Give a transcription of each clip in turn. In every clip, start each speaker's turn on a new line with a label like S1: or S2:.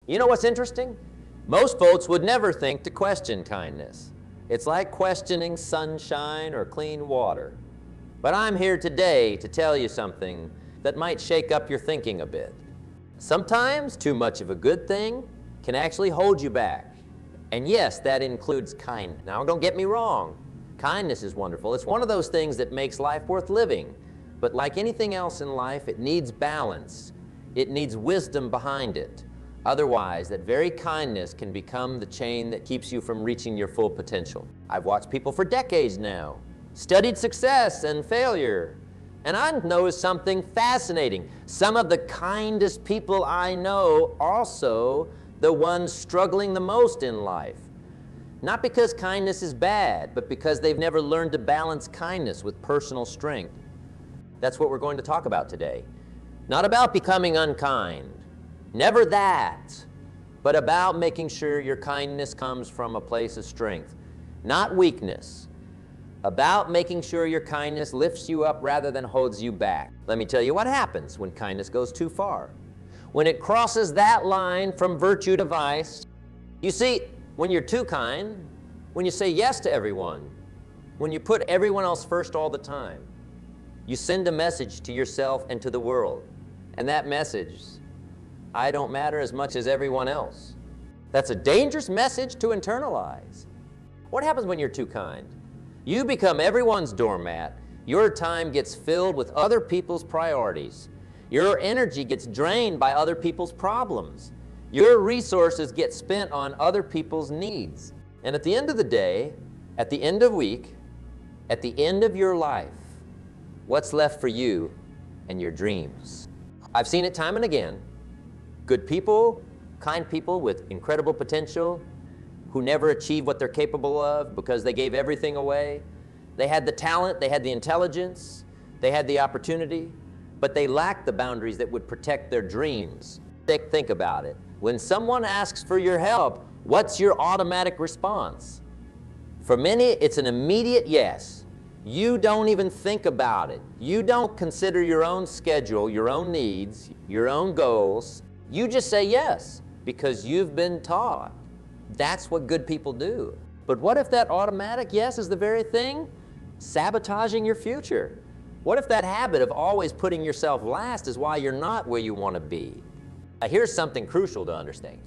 S1: You know what's interesting? Most folks would never think to question kindness. It's like questioning sunshine or clean water. But I'm here today to tell you something that might shake up your thinking a bit. Sometimes too much of a good thing can actually hold you back. And yes, that includes kindness. Now, don't get me wrong. Kindness is wonderful. It's one of those things that makes life worth living. But like anything else in life, it needs balance. It needs wisdom behind it. Otherwise, that very kindness can become the chain that keeps you from reaching your full potential. I've watched people for decades now, studied success and failure, and I've noticed something fascinating. Some of the kindest people I know are also the ones struggling the most in life. Not because kindness is bad, but because they've never learned to balance kindness with personal strength. That's what we're going to talk about today. Not about becoming unkind. Never that, but about making sure your kindness comes from a place of strength, not weakness. About making sure your kindness lifts you up rather than holds you back. Let me tell you what happens when kindness goes too far. When it crosses that line from virtue to vice. You see, when you're too kind, when you say yes to everyone, when you put everyone else first all the time, you send a message to yourself and to the world. And that message, I don't matter as much as everyone else. That's a dangerous message to internalize. What happens when you're too kind? You become everyone's doormat. Your time gets filled with other people's priorities. Your energy gets drained by other people's problems. Your resources get spent on other people's needs. And at the end of the day, at the end of the week, at the end of your life, what's left for you and your dreams? I've seen it time and again. Good people, kind people with incredible potential, who never achieve what they're capable of because they gave everything away. They had the talent, they had the intelligence, they had the opportunity, but they lacked the boundaries that would protect their dreams. Think about it. When someone asks for your help, what's your automatic response? For many, it's an immediate yes. You don't even think about it. You don't consider your own schedule, your own needs, your own goals. You just say yes because you've been taught. That's what good people do. But what if that automatic yes is the very thing sabotaging your future? What if that habit of always putting yourself last is why you're not where you want to be? Here's something crucial to understand.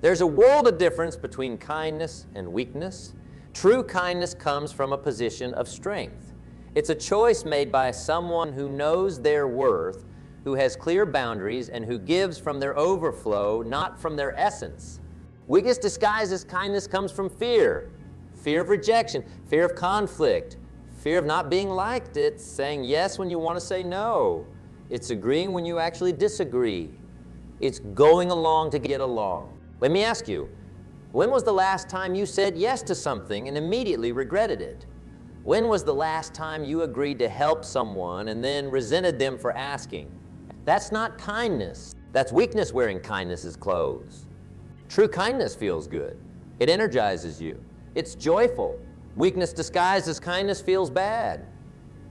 S1: There's a world of difference between kindness and weakness. True kindness comes from a position of strength. It's a choice made by someone who knows their worth, who has clear boundaries, and who gives from their overflow, not from their essence. Weakness disguised as kindness comes from fear. Fear of rejection, fear of conflict, fear of not being liked. It's saying yes when you want to say no. It's agreeing when you actually disagree. It's going along to get along. Let me ask you, when was the last time you said yes to something and immediately regretted it? When was the last time you agreed to help someone and then resented them for asking? That's not kindness. That's weakness wearing kindness's clothes. True kindness feels good. It energizes you. It's joyful. Weakness disguised as kindness feels bad.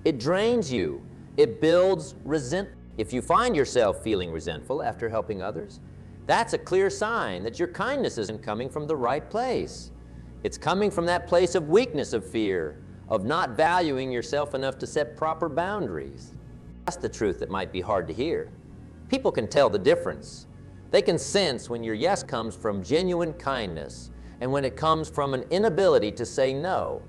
S1: It drains you. It builds resentment. If you find yourself feeling resentful after helping others, that's a clear sign that your kindness isn't coming from the right place. It's coming from that place of weakness, of fear, of not valuing yourself enough to set proper boundaries. That's the truth that might be hard to hear. People can tell the difference. They can sense when your yes comes from genuine kindness and when it comes from an inability to say no.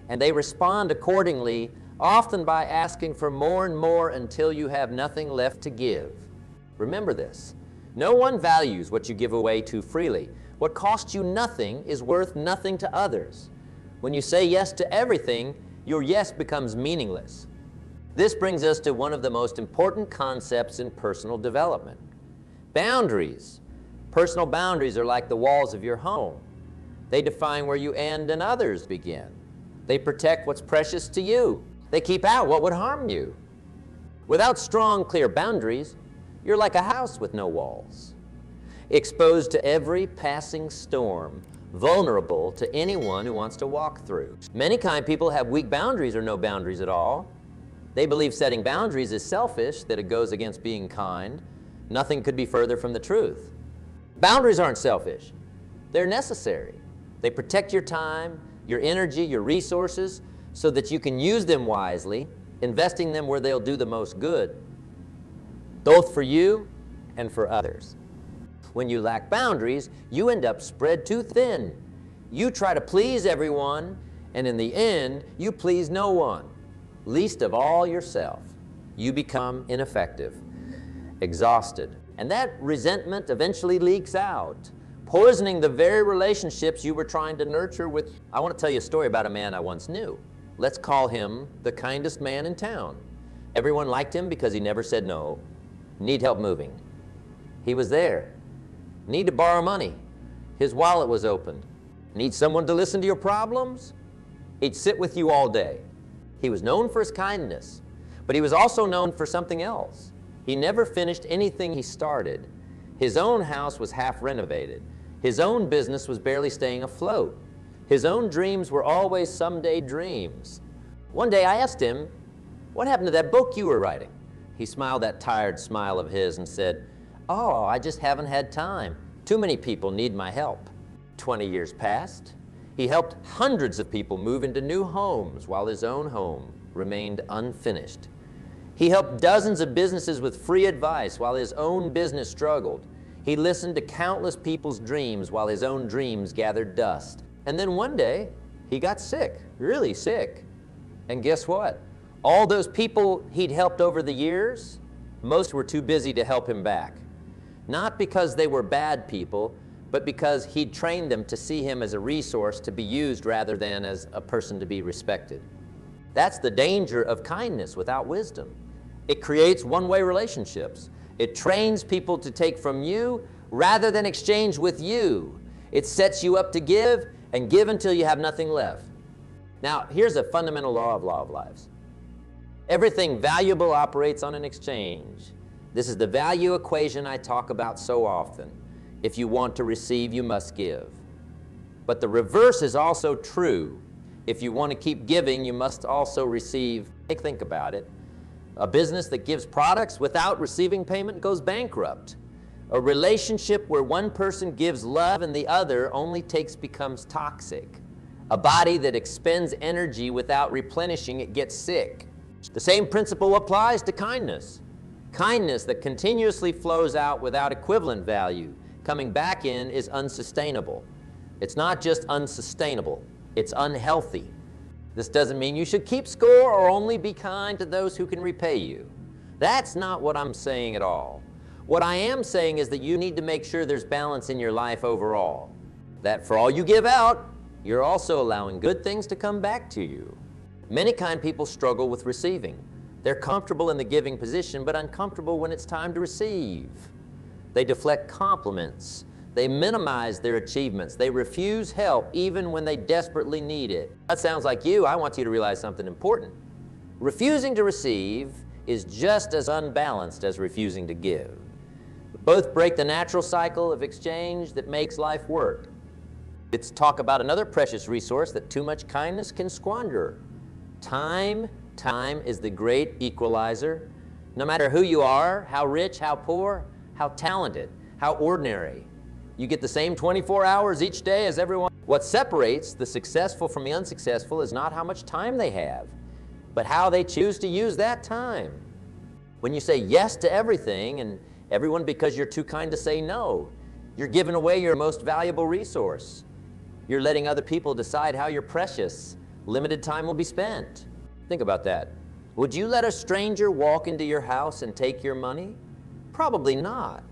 S1: And they respond accordingly, often by asking for more and more until you have nothing left to give. Remember this. No one values what you give away too freely. What costs you nothing is worth nothing to others. When you say yes to everything, your yes becomes meaningless. This brings us to one of the most important concepts in personal development. Boundaries. Personal boundaries are like the walls of your home. They define where you end and others begin. They protect what's precious to you. They keep out what would harm you. Without strong, clear boundaries, you're like a house with no walls, exposed to every passing storm, vulnerable to anyone who wants to walk through. Many kind people have weak boundaries or no boundaries at all. They believe setting boundaries is selfish, that it goes against being kind. Nothing could be further from the truth. Boundaries aren't selfish. They're necessary. They protect your time, your energy, your resources, so that you can use them wisely, investing them where they'll do the most good, both for you and for others. When you lack boundaries, you end up spread too thin. You try to please everyone, and in the end, you please no one, least of all yourself. You become ineffective, exhausted, and that resentment eventually leaks out, poisoning the very relationships you were trying to nurture with. I want to tell you a story about a man I once knew. Let's call him the kindest man in town. Everyone liked him because he never said no. Need help moving. He was there. Need to borrow money. His wallet was open. Need someone to listen to your problems? He'd sit with you all day. He was known for his kindness, but he was also known for something else. He never finished anything he started. His own house was half renovated. His own business was barely staying afloat. His own dreams were always someday dreams. One day I asked him, "What happened to that book you were writing?" He smiled that tired smile of his and said, "Oh, I just haven't had time. Too many people need my help." 20 years passed. He helped hundreds of people move into new homes while his own home remained unfinished. He helped dozens of businesses with free advice while his own business struggled. He listened to countless people's dreams while his own dreams gathered dust. And then one day, he got sick, really sick. And guess what? All those people he'd helped over the years, most were too busy to help him back. Not because they were bad people, but because he'd trained them to see him as a resource to be used rather than as a person to be respected. That's the danger of kindness without wisdom. It creates one-way relationships. It trains people to take from you rather than exchange with you. It sets you up to give and give until you have nothing left. Now, here's a fundamental law of lives. Everything valuable operates on an exchange. This is the value equation I talk about so often. If you want to receive, you must give. But the reverse is also true. If you want to keep giving, you must also receive. Think about it. A business that gives products without receiving payment goes bankrupt. A relationship where one person gives love and the other only becomes toxic. A body that expends energy without replenishing it gets sick. The same principle applies to kindness. Kindness that continuously flows out without equivalent value, coming back in, is unsustainable. It's not just unsustainable, it's unhealthy. This doesn't mean you should keep score or only be kind to those who can repay you. That's not what I'm saying at all. What I am saying is that you need to make sure there's balance in your life overall. That for all you give out, you're also allowing good things to come back to you. Many kind people struggle with receiving. They're comfortable in the giving position, but uncomfortable when it's time to receive. They deflect compliments. They minimize their achievements. They refuse help even when they desperately need it. That sounds like you. I want you to realize something important. Refusing to receive is just as unbalanced as refusing to give. Both break the natural cycle of exchange that makes life work. Let's talk about another precious resource that too much kindness can squander. Time. Time is the great equalizer. No matter who you are, how rich, how poor, how talented, how ordinary, you get the same 24 hours each day as everyone. What separates the successful from the unsuccessful is not how much time they have, but how they choose to use that time. When you say yes to everything and everyone because you're too kind to say no, you're giving away your most valuable resource. You're letting other people decide how your precious, limited time will be spent. Think about that. Would you let a stranger walk into your house and take your money? Probably not.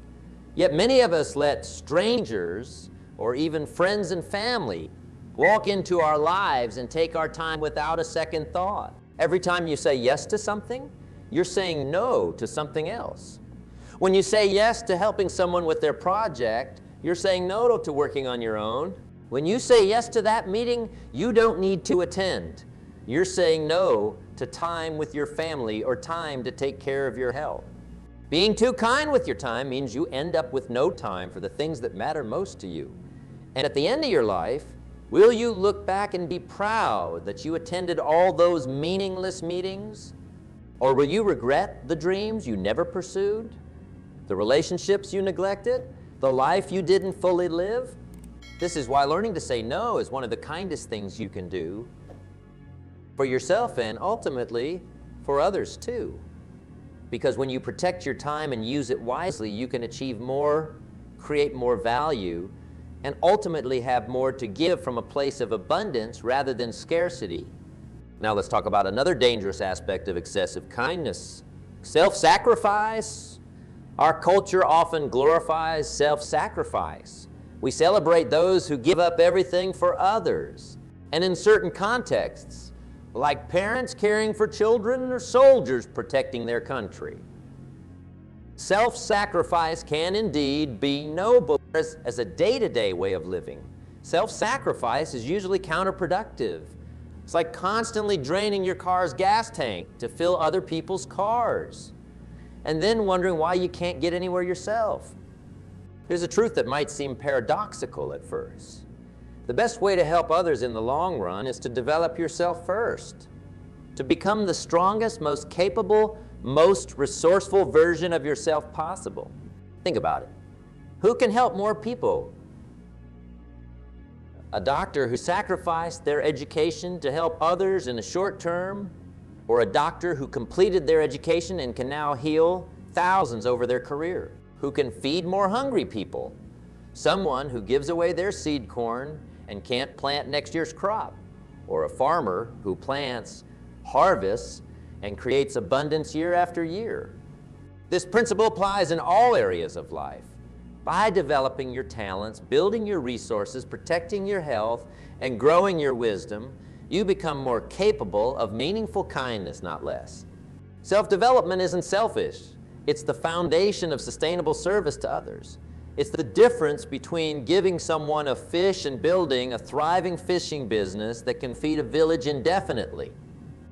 S1: Yet many of us let strangers, or even friends and family, walk into our lives and take our time without a second thought. Every time you say yes to something, you're saying no to something else. When you say yes to helping someone with their project, you're saying no to working on your own. When you say yes to that meeting, you don't need to attend. You're saying no to time with your family or time to take care of your health. Being too kind with your time means you end up with no time for the things that matter most to you. And at the end of your life, will you look back and be proud that you attended all those meaningless meetings? Or will you regret the dreams you never pursued, the relationships you neglected, The life you didn't fully live? This is why learning to say no is one of the kindest things you can do for yourself and ultimately for others too. Because when you protect your time and use it wisely, you can achieve more, create more value, and ultimately have more to give from a place of abundance rather than scarcity. Now let's talk about another dangerous aspect of excessive kindness: self-sacrifice. Our culture often glorifies self-sacrifice. We celebrate those who give up everything for others. And in certain contexts, like parents caring for children or soldiers protecting their country, self-sacrifice can indeed be noble as a day-to-day way of living. Self-sacrifice is usually counterproductive. It's like constantly draining your car's gas tank to fill other people's cars, and then wondering why you can't get anywhere yourself. Here's a truth that might seem paradoxical at first. The best way to help others in the long run is to develop yourself first, to become the strongest, most capable, most resourceful version of yourself possible. Think about it. Who can help more people? A doctor who sacrificed their education to help others in the short term, or a doctor who completed their education and can now heal thousands over their career? Who can feed more hungry people? Someone who gives away their seed corn and can't plant next year's crop, or a farmer who plants, harvests, and creates abundance year after year. This principle applies in all areas of life. By developing your talents, building your resources, protecting your health, and growing your wisdom, you become more capable of meaningful kindness, not less. Self-development isn't selfish. It's the foundation of sustainable service to others. It's the difference between giving someone a fish and building a thriving fishing business that can feed a village indefinitely.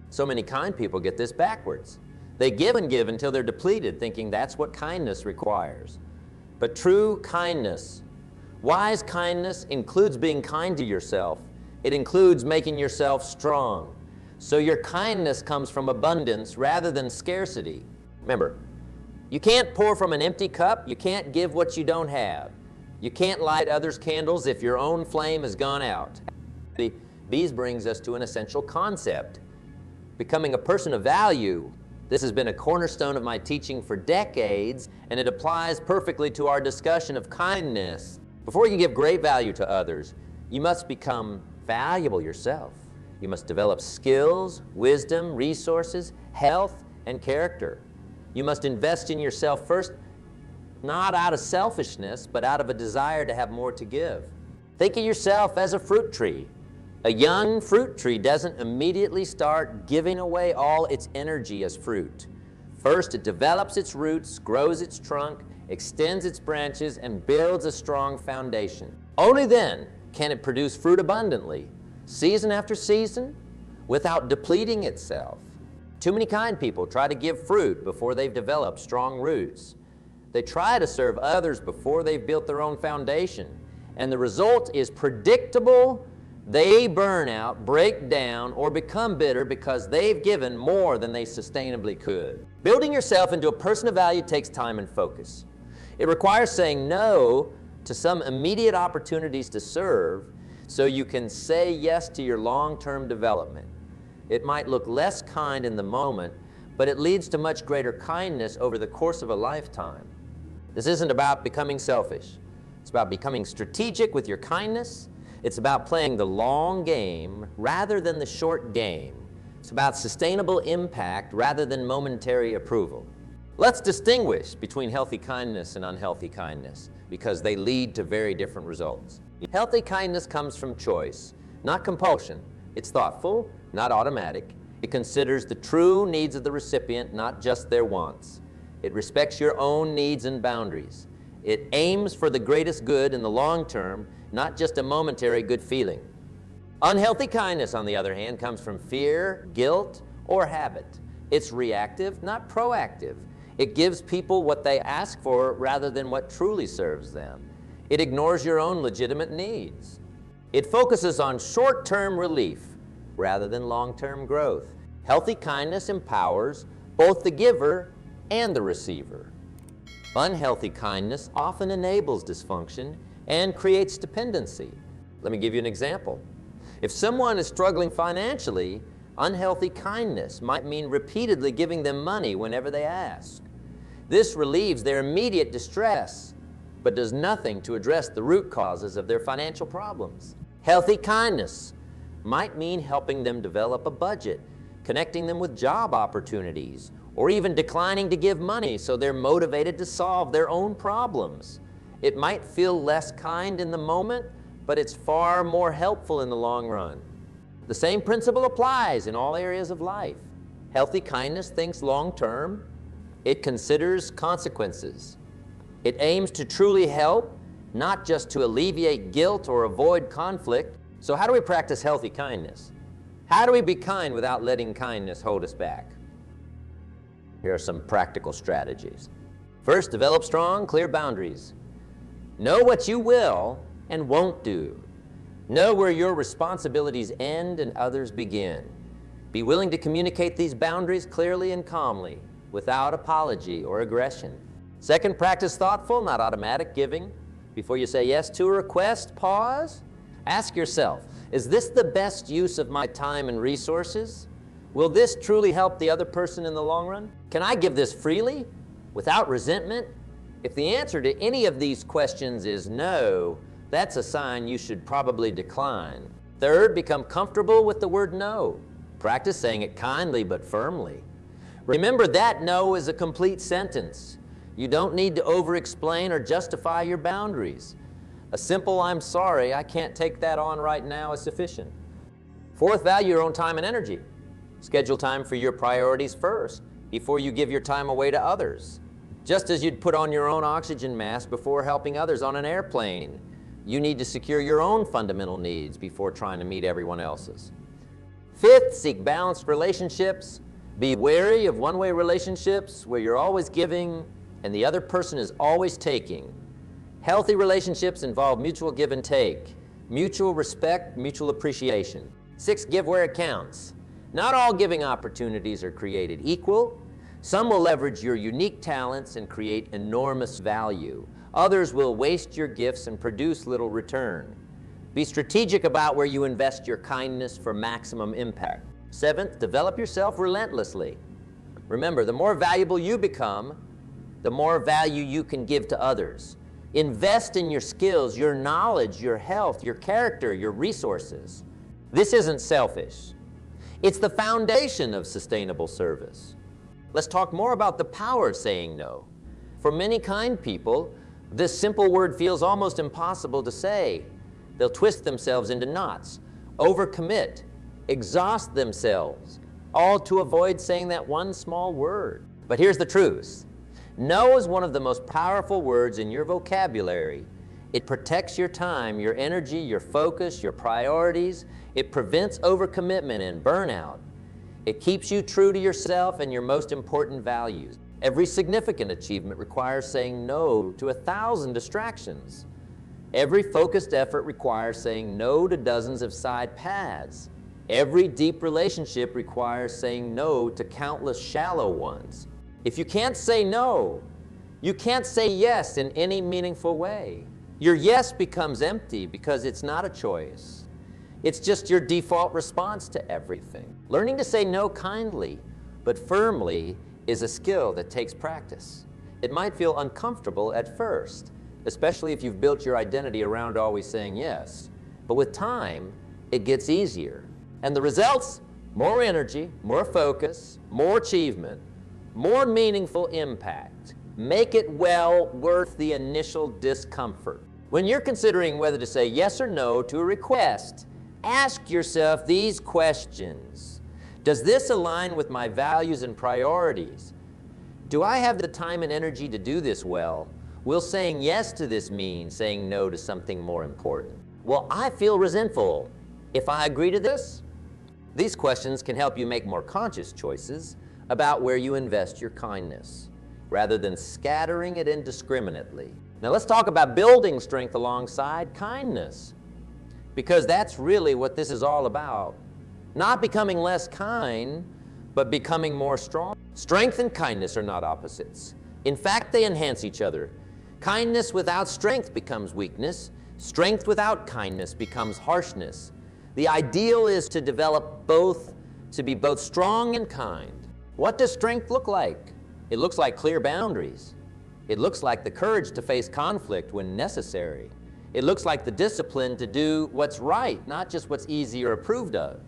S1: So many kind people get this backwards. They give and give until they're depleted, thinking that's what kindness requires. But true kindness, wise kindness, includes being kind to yourself. It includes making yourself strong. So your kindness comes from abundance rather than scarcity. Remember, you can't pour from an empty cup. You can't give what you don't have. You can't light others' candles if your own flame has gone out. These brings us to an essential concept: becoming a person of value. This has been a cornerstone of my teaching for decades, and it applies perfectly to our discussion of kindness. Before you can give great value to others, you must become valuable yourself. You must develop skills, wisdom, resources, health, and character. You must invest in yourself first, not out of selfishness, but out of a desire to have more to give. Think of yourself as a fruit tree. A young fruit tree doesn't immediately start giving away all its energy as fruit. First, it develops its roots, grows its trunk, extends its branches, and builds a strong foundation. Only then can it produce fruit abundantly, season after season, without depleting itself. Too many kind people try to give fruit before they've developed strong roots. They try to serve others before they've built their own foundation, and the result is predictable. They burn out, break down, or become bitter because they've given more than they sustainably could. Building yourself into a person of value takes time and focus. It requires saying no to some immediate opportunities to serve so you can say yes to your long-term development. It might look less kind in the moment, but it leads to much greater kindness over the course of a lifetime. This isn't about becoming selfish. It's about becoming strategic with your kindness. It's about playing the long game rather than the short game. It's about sustainable impact rather than momentary approval. Let's distinguish between healthy kindness and unhealthy kindness, because they lead to very different results. Healthy kindness comes from choice, not compulsion. It's thoughtful, not automatic. It considers the true needs of the recipient, not just their wants. It respects your own needs and boundaries. It aims for the greatest good in the long term, not just a momentary good feeling. Unhealthy kindness, on the other hand, comes from fear, guilt, or habit. It's reactive, not proactive. It gives people what they ask for rather than what truly serves them. It ignores your own legitimate needs. It focuses on short-term relief rather than long-term growth. Healthy kindness empowers both the giver and the receiver. Unhealthy kindness often enables dysfunction and creates dependency. Let me give you an example. If someone is struggling financially, unhealthy kindness might mean repeatedly giving them money whenever they ask. This relieves their immediate distress, but does nothing to address the root causes of their financial problems. Healthy kindness might mean helping them develop a budget, connecting them with job opportunities, or even declining to give money so they're motivated to solve their own problems. It might feel less kind in the moment, but it's far more helpful in the long run. The same principle applies in all areas of life. Healthy kindness thinks long-term. It considers consequences. It aims to truly help, not just to alleviate guilt or avoid conflict. So how do we practice healthy kindness? How do we be kind without letting kindness hold us back? Here are some practical strategies. First, develop strong, clear boundaries. Know what you will and won't do. Know where your responsibilities end and others begin. Be willing to communicate these boundaries clearly and calmly, without apology or aggression. Second, practice thoughtful, not automatic giving. Before you say yes to a request, pause. Ask yourself, is this the best use of my time and resources? Will this truly help the other person in the long run? Can I give this freely, without resentment? If the answer to any of these questions is no, that's a sign you should probably decline. Third, become comfortable with the word no. Practice saying it kindly but firmly. Remember that no is a complete sentence. You don't need to over-explain or justify your boundaries. A simple "I'm sorry, I can't take that on right now" is sufficient. Fourth, value your own time and energy. Schedule time for your priorities first before you give your time away to others. Just as you'd put on your own oxygen mask before helping others on an airplane, you need to secure your own fundamental needs before trying to meet everyone else's. Fifth, seek balanced relationships. Be wary of one-way relationships where you're always giving and the other person is always taking. Healthy relationships involve mutual give and take, mutual respect, mutual appreciation. Six, give where it counts. Not all giving opportunities are created equal. Some will leverage your unique talents and create enormous value. Others will waste your gifts and produce little return. Be strategic about where you invest your kindness for maximum impact. Seventh, develop yourself relentlessly. Remember, the more valuable you become, the more value you can give to others. Invest in your skills, your knowledge, your health, your character, your resources. This isn't selfish. It's the foundation of sustainable service. Let's talk more about the power of saying no. For many kind people, this simple word feels almost impossible to say. They'll twist themselves into knots, overcommit, exhaust themselves, all to avoid saying that one small word. But here's the truth. No is one of the most powerful words in your vocabulary. It protects your time, your energy, your focus, your priorities. It prevents overcommitment and burnout. It keeps you true to yourself and your most important values. Every significant achievement requires saying no to 1,000 distractions. Every focused effort requires saying no to dozens of side paths. Every deep relationship requires saying no to countless shallow ones. If you can't say no, you can't say yes in any meaningful way. Your yes becomes empty because it's not a choice. It's just your default response to everything. Learning to say no kindly but firmly is a skill that takes practice. It might feel uncomfortable at first, especially if you've built your identity around always saying yes. But with time, it gets easier. And the results? More energy, more focus, more achievement, more meaningful impact. Make it well worth the initial discomfort. When you're considering whether to say yes or no to a request, ask yourself these questions. Does this align with my values and priorities? Do I have the time and energy to do this well? Will saying yes to this mean saying no to something more important? Will I feel resentful if I agree to this? These questions can help you make more conscious choices about where you invest your kindness, rather than scattering it indiscriminately. Now let's talk about building strength alongside kindness, because that's really what this is all about. Not becoming less kind, but becoming more strong. Strength and kindness are not opposites. In fact, they enhance each other. Kindness without strength becomes weakness. Strength without kindness becomes harshness. The ideal is to develop both, to be both strong and kind. What does strength look like? It looks like clear boundaries. It looks like the courage to face conflict when necessary. It looks like the discipline to do what's right, not just what's easy or approved of.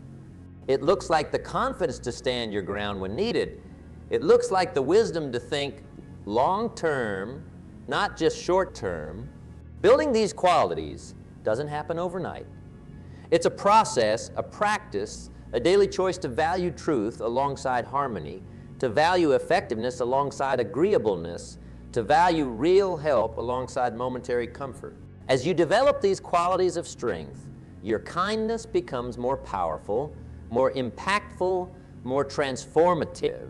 S1: It looks like the confidence to stand your ground when needed. It looks like the wisdom to think long-term, not just short-term. Building these qualities doesn't happen overnight. It's a process, a practice, a daily choice to value truth alongside harmony, to value effectiveness alongside agreeableness, to value real help alongside momentary comfort. As you develop these qualities of strength, your kindness becomes more powerful, more impactful, more transformative.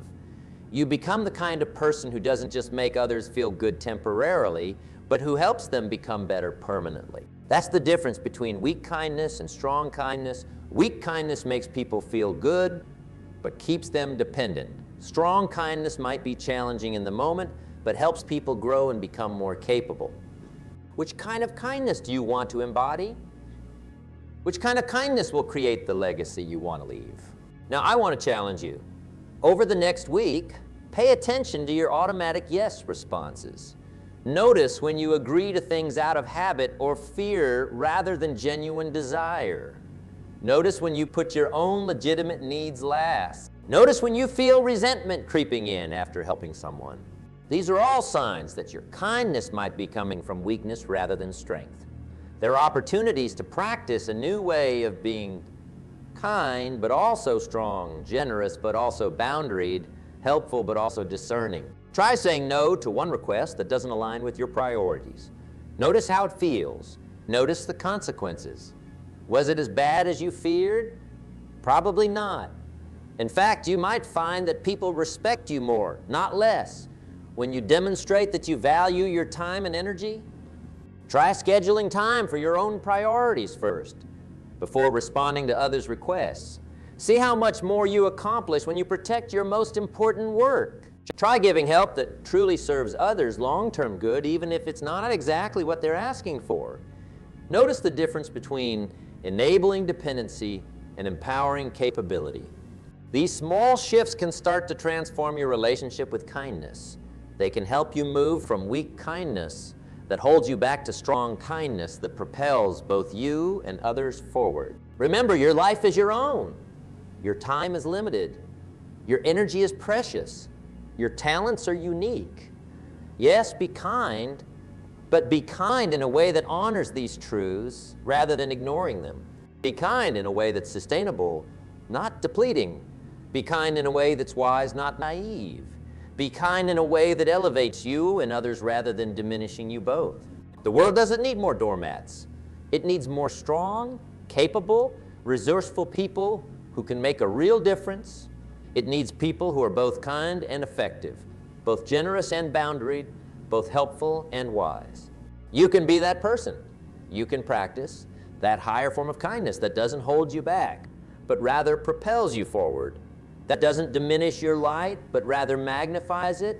S1: You become the kind of person who doesn't just make others feel good temporarily, but who helps them become better permanently. That's the difference between weak kindness and strong kindness. Weak kindness makes people feel good, but keeps them dependent. Strong kindness might be challenging in the moment, but helps people grow and become more capable. Which kind of kindness do you want to embody? Which kind of kindness will create the legacy you want to leave? Now, I want to challenge you. Over the next week, pay attention to your automatic yes responses. Notice when you agree to things out of habit or fear rather than genuine desire. Notice when you put your own legitimate needs last. Notice when you feel resentment creeping in after helping someone. These are all signs that your kindness might be coming from weakness rather than strength. There are opportunities to practice a new way of being kind, but also strong, generous, but also boundaried, helpful, but also discerning. Try saying no to one request that doesn't align with your priorities. Notice how it feels. Notice the consequences. Was it as bad as you feared? Probably not. In fact, you might find that people respect you more, not less, when you demonstrate that you value your time and energy. Try scheduling time for your own priorities first, before responding to others' requests. See how much more you accomplish when you protect your most important work. Try giving help that truly serves others' long-term good, even if it's not exactly what they're asking for. Notice the difference between enabling dependency and empowering capability. These small shifts can start to transform your relationship with kindness. They can help you move from weak kindness that holds you back to strong kindness that propels both you and others forward. Remember, your life is your own. Your time is limited. Your energy is precious. Your talents are unique. Yes, be kind, but be kind in a way that honors these truths rather than ignoring them. Be kind in a way that's sustainable, not depleting. Be kind in a way that's wise, not naive. Be kind in a way that elevates you and others rather than diminishing you both. The world doesn't need more doormats. It needs more strong, capable, resourceful people who can make a real difference. It needs people who are both kind and effective, both generous and boundaried, both helpful and wise. You can be that person. You can practice that higher form of kindness that doesn't hold you back, but rather propels you forward, that doesn't diminish your light, but rather magnifies it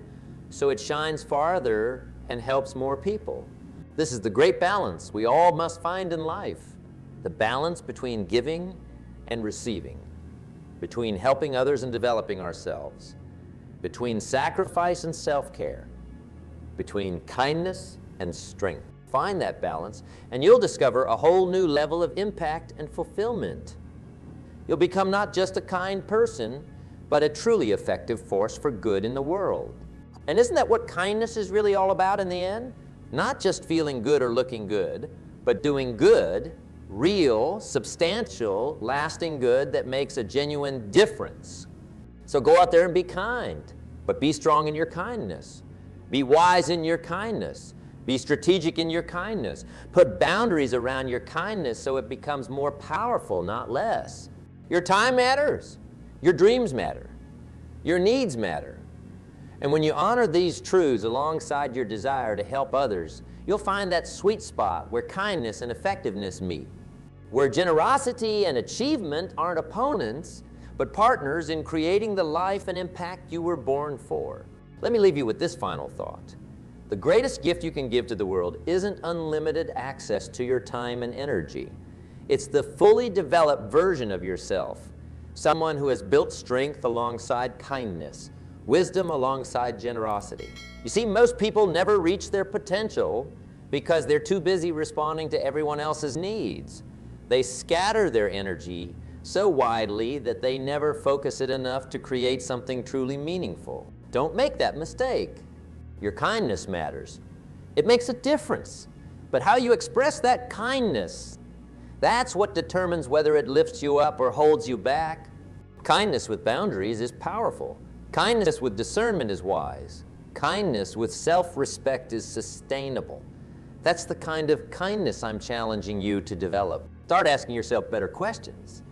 S1: so it shines farther and helps more people. This is the great balance we all must find in life, the balance between giving and receiving, between helping others and developing ourselves, between sacrifice and self-care, between kindness and strength. Find that balance, and you'll discover a whole new level of impact and fulfillment. You'll become not just a kind person, but a truly effective force for good in the world. And isn't that what kindness is really all about in the end? Not just feeling good or looking good, but doing good, real, substantial, lasting good that makes a genuine difference. So go out there and be kind, but be strong in your kindness. Be wise in your kindness. Be strategic in your kindness. Put boundaries around your kindness so it becomes more powerful, not less. Your time matters. Your dreams matter. Your needs matter. And when you honor these truths alongside your desire to help others, you'll find that sweet spot where kindness and effectiveness meet, where generosity and achievement aren't opponents, but partners in creating the life and impact you were born for. Let me leave you with this final thought. The greatest gift you can give to the world isn't unlimited access to your time and energy. It's the fully developed version of yourself, someone who has built strength alongside kindness, wisdom alongside generosity. You see, most people never reach their potential because they're too busy responding to everyone else's needs. They scatter their energy so widely that they never focus it enough to create something truly meaningful. Don't make that mistake. Your kindness matters. It makes a difference. But how you express that kindness, that's what determines whether it lifts you up or holds you back. Kindness with boundaries is powerful. Kindness with discernment is wise. Kindness with self-respect is sustainable. That's the kind of kindness I'm challenging you to develop. Start asking yourself better questions.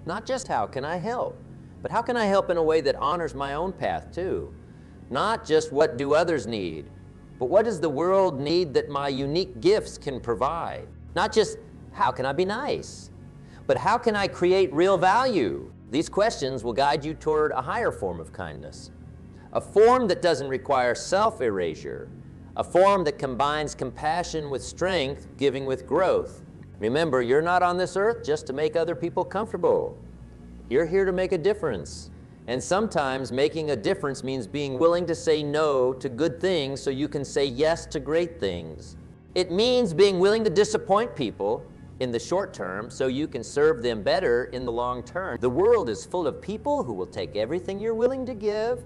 S1: Not just how can I help, but how can I help in a way that honors my own path too? Not just what do others need, but what does the world need that my unique gifts can provide? Not just how can I be nice, but how can I create real value? These questions will guide you toward a higher form of kindness, a form that doesn't require self-erasure, a form that combines compassion with strength, giving with growth. Remember, you're not on this earth just to make other people comfortable. You're here to make a difference. And sometimes making a difference means being willing to say no to good things so you can say yes to great things. It means being willing to disappoint people in the short term so you can serve them better in the long term. The world is full of people who will take everything you're willing to give,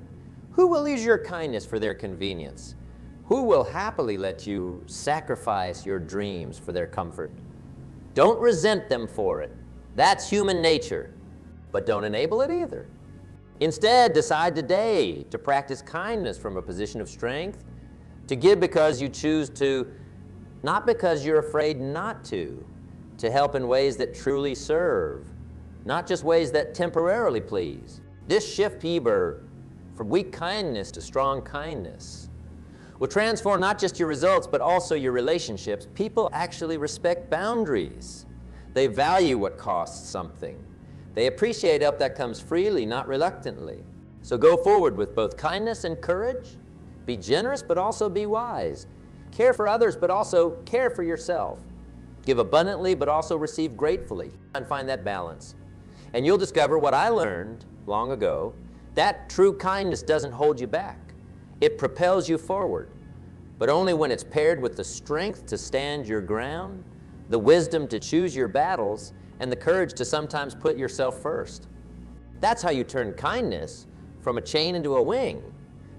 S1: who will use your kindness for their convenience, who will happily let you sacrifice your dreams for their comfort. Don't resent them for it. That's human nature. But don't enable it either. Instead, decide today to practice kindness from a position of strength, to give because you choose to, not because you're afraid not to help in ways that truly serve, not just ways that temporarily please. This shift, Eber, from weak kindness to strong kindness, will transform not just your results, but also your relationships. People actually respect boundaries. They value what costs something. They appreciate help that comes freely, not reluctantly. So go forward with both kindness and courage. Be generous, but also be wise. Care for others, but also care for yourself. Give abundantly, but also receive gratefully. And find that balance. And you'll discover what I learned long ago, that true kindness doesn't hold you back. It propels you forward, but only when it's paired with the strength to stand your ground, the wisdom to choose your battles, and the courage to sometimes put yourself first. That's how you turn kindness from a chain into a wing.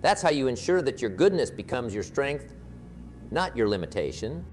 S1: That's how you ensure that your goodness becomes your strength, not your limitation.